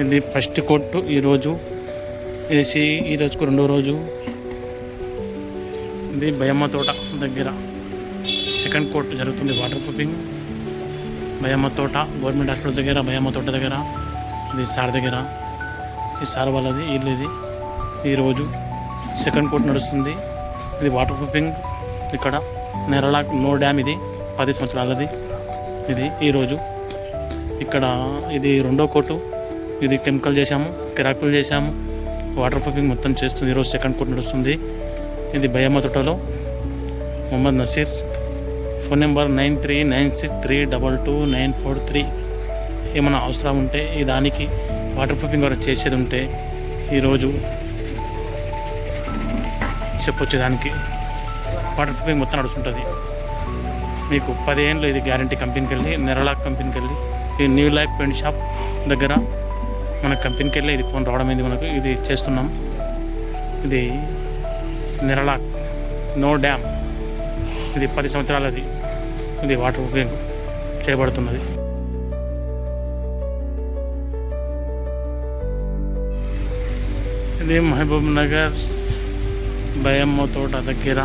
ఇది first court ఈరోజు AC ఈ రోజుకు రెండో రోజు. ఇది భయమ్మ తోట దగ్గర సెకండ్ కోర్టు జరుగుతుంది. వాటర్ ప్రూఫింగ్ భయమ్మ తోట గవర్నమెంట్ హాస్పిటల్ దగ్గర, భయమ్మ తోట దగ్గర. ఇది సార్ దగ్గర, ఈ సార్ వాళ్ళది ఇల్లు. ఇది ఈరోజు సెకండ్ కోర్టు నడుస్తుంది. ఇది వాటర్ ప్రూఫింగ్ ఇక్కడ నెరలాక్ నో డ్యామ్. ఇది 10 సంవత్సరాలది. ఇది ఈరోజు ఇక్కడ ఇది రెండో కోర్టు. ఇది కెమికల్ చేశాము, కెరాకులు చేశాము, వాటర్ ప్రూఫింగ్ మొత్తం చేస్తుంది. ఈరోజు సెకండ్ కోర్టు నడుస్తుంది. ఇది భయమ్మ తోటలో మొహమ్మద్ నసీర్. Phone number 9396322943. ఏమైనా అవసరం ఉంటే ఈ దానికి వాటర్ ప్రూఫింగ్ వరకు చేసేది ఉంటే ఈరోజు చెప్పొచ్చు. దానికి వాటర్ ప్రూఫింగ్ మొత్తం నడుస్తుంటుంది. మీకు 10 ఏళ్ళు ఇది గ్యారంటీ. కంపెనీకి వెళ్ళి నెరలాక్ కంపెనీకి వెళ్ళి ఈ న్యూ లైఫ్ పెయింట్ షాప్ దగ్గర మన కంపెనీకి వెళ్ళి ఇది ఫోన్ రావడం అయింది మనకు. ఇది చేస్తున్నాం. ఇది నెరలాక్ నో డ్యామ్. ఇది 10 సంవత్సరాలది. ఇది వాటర్ ప్రూఫింగ్ చేయబడుతున్నది. ఇది మహబూబ్ నగర్ భయమ్మ తోట దగ్గర